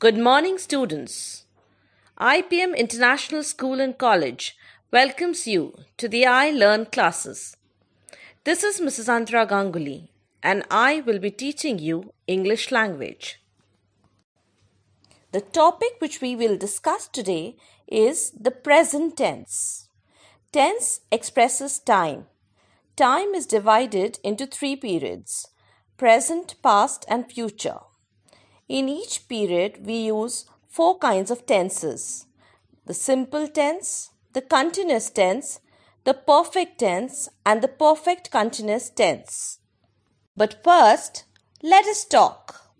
Good morning, students. IPM International School and College welcomes you to the I Learn classes. This is Mrs. Andra Ganguly, and I will be teaching you English language. The topic which we will discuss today is the present tense. Tense expresses time. Time is divided into three periods: present, past, and future. In each period, we use four kinds of tenses: the simple tense, the continuous tense, the perfect tense, and the perfect continuous tense. But first, let us talk.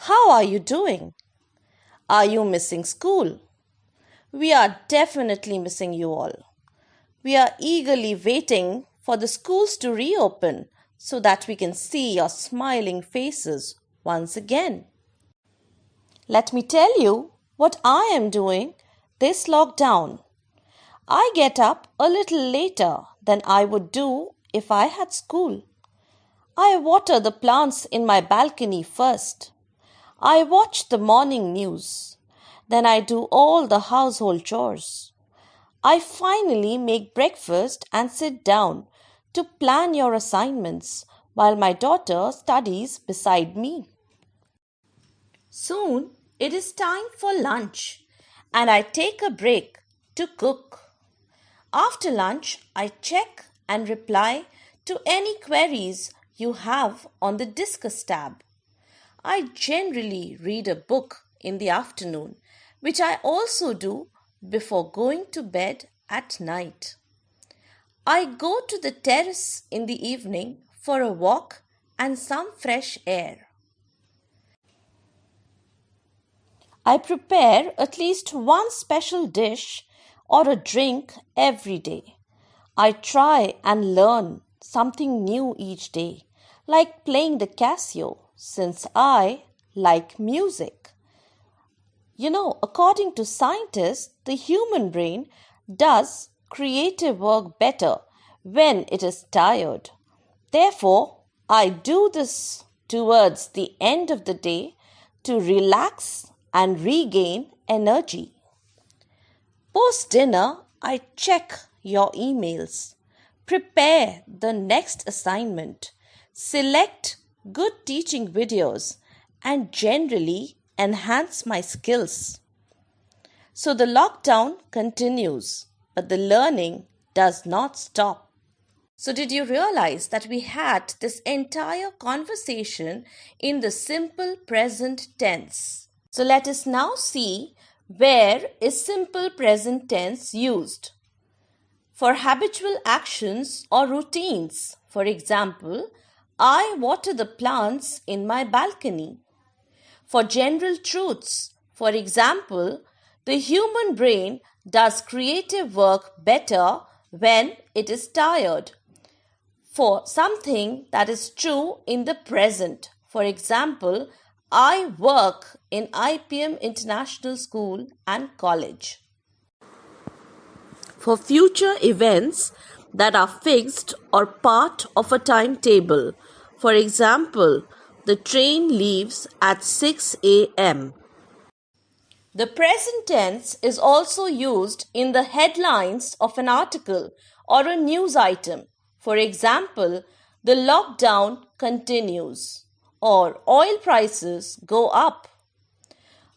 How are you doing? Are you missing school? We are definitely missing you all. We are eagerly waiting for the schools to reopen so that we can see your smiling faces once again. Let me tell you what I am doing this lockdown. I get up a little later than I would do if I had school. I water the plants in my balcony first. I watch the morning news. Then I do all the household chores. I finally make breakfast and sit down to plan your assignments while my daughter studies beside me. Soon it is time for lunch and I take a break to cook. After lunch, I check and reply to any queries you have on the Discuss tab. I generally read a book in the afternoon, which I also do before going to bed at night. I go to the terrace in the evening for a walk and some fresh air. I prepare at least one special dish or a drink every day. I try and learn something new each day, like playing the Casio, since I like music. According to scientists, the human brain does creative work better when it is tired. Therefore, I do this towards the end of the day to relax and regain energy. Post dinner, I check your emails, prepare the next assignment, select good teaching videos, and generally enhance my skills. So the lockdown continues, but the learning does not stop. So did you realize that we had this entire conversation in the simple present tense? So let us now see where is simple present tense used. For habitual actions or routines, for example, I water the plants in my balcony. For general truths, for example, the human brain does creative work better when it is tired. For something that is true in the present, for example, I work in IPM International School and College. For future events that are fixed or part of a timetable, for example, the train leaves at 6 a.m. The present tense is also used in the headlines of an article or a news item. For example, the lockdown continues or oil prices go up.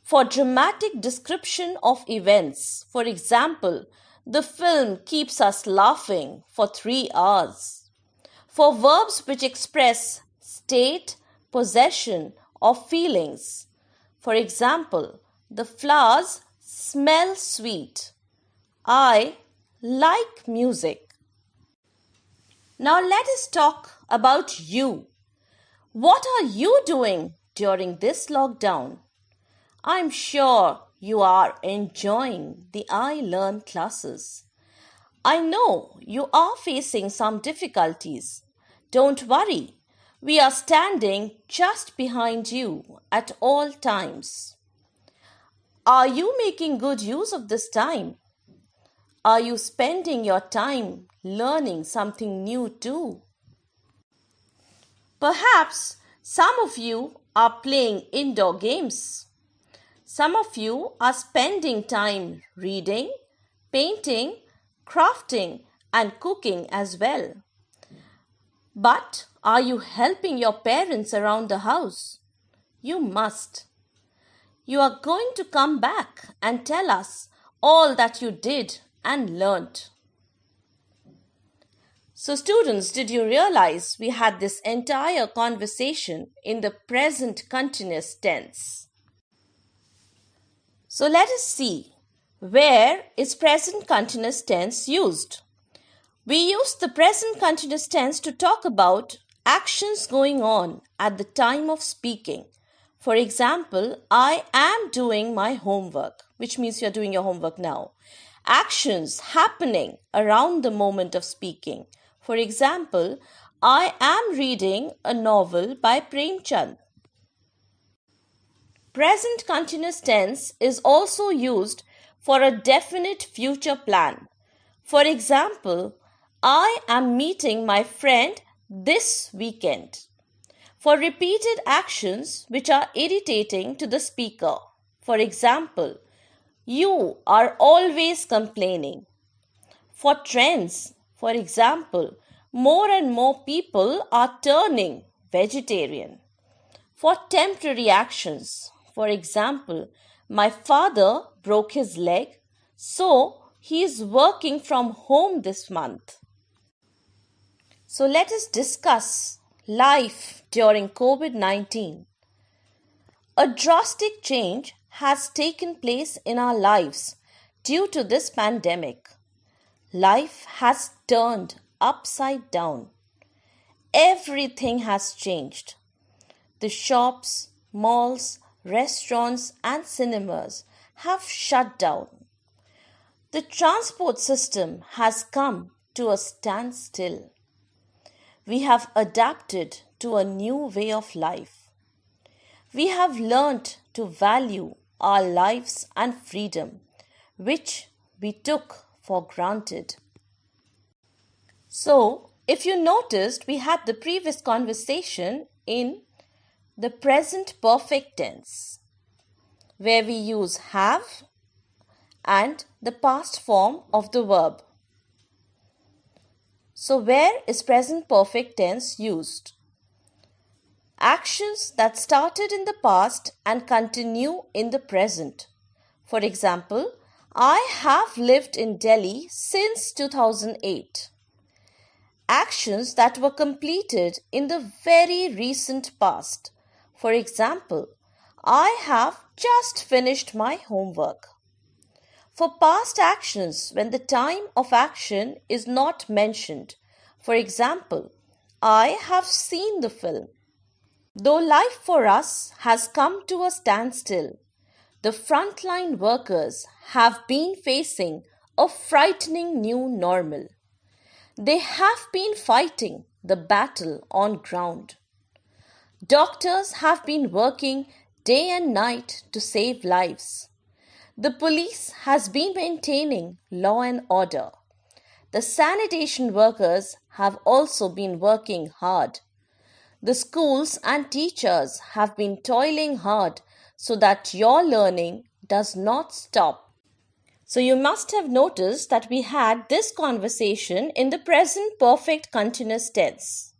For dramatic description of events, for example, the film keeps us laughing for 3 hours. For verbs which express state, possession, or feelings, for example, the flowers smell sweet. I like music. Now let us talk about you. What are you doing during this lockdown? I'm sure you are enjoying the I Learn classes. I know you are facing some difficulties. Don't worry, we are standing just behind you at all times. Are you making good use of this time? Are you spending your time learning something new too? Perhaps some of you are playing indoor games. Some of you are spending time reading, painting, crafting, and cooking as well. But are you helping your parents around the house? You must. You are going to come back and tell us all that you did and learnt. So students, did you realize we had this entire conversation in the present continuous tense? So let us see, where is present continuous tense used? We use the present continuous tense to talk about actions going on at the time of speaking. For example, I am doing my homework, which means you're doing your homework now. Actions happening around the moment of speaking. For example, I am reading a novel by Prem Chand. Present continuous tense is also used for a definite future plan. For example, I am meeting my friend this weekend. For repeated actions which are irritating to the speaker. For example, you are always complaining. For trends, for example, more and more people are turning vegetarian. For temporary actions, for example, my father broke his leg, so he is working from home this month. So let us discuss life during COVID-19. A drastic change has taken place in our lives due to this pandemic. Life has turned upside down. Everything has changed. The shops, malls, restaurants, and cinemas have shut down. The transport system has come to a standstill. We have adapted to a new way of life. We have learnt to value our lives and freedom, which we took for granted. So, if you noticed, we had the previous conversation in the present perfect tense, where we use have and the past form of the verb. So where is present perfect tense used? Actions that started in the past and continue in the present. For example, I have lived in Delhi since 2008. Actions that were completed in the very recent past. For example, I have just finished my homework. For past actions, when the time of action is not mentioned, for example, I have seen the film. Though life for us has come to a standstill, the frontline workers have been facing a frightening new normal. They have been fighting the battle on ground. Doctors have been working day and night to save lives. The police has been maintaining law and order. The sanitation workers have also been working hard. The schools and teachers have been toiling hard so that your learning does not stop. So you must have noticed that we had this conversation in the present perfect continuous tense.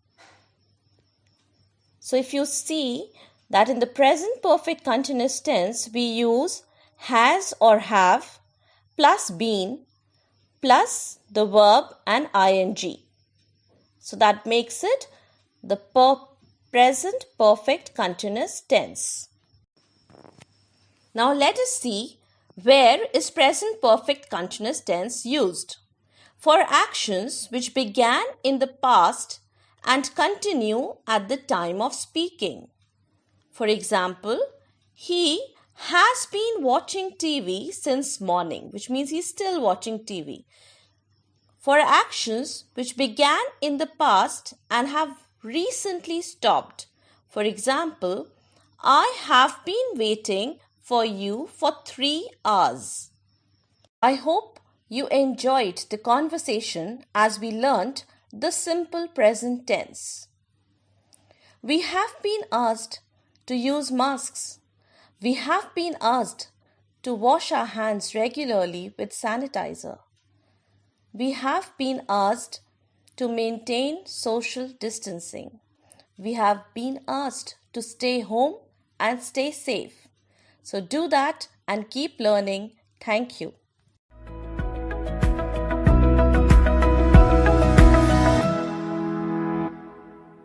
So if you see that in the present perfect continuous tense, we use has or have plus been plus the verb and ing. So that makes it the present perfect continuous tense. Now let us see where is present perfect continuous tense used. For actions which began in the past and continue at the time of speaking. For example, he has been watching TV since morning, which means he's still watching TV. For actions which began in the past and have recently stopped. For example, I have been waiting for you for 3 hours. I hope you enjoyed the conversation as we learnt the simple present tense. We have been asked to use masks, We have been asked to wash our hands regularly with sanitizer. We have been asked to maintain social distancing. We have been asked to stay home and stay safe. So do that and keep learning. Thank you.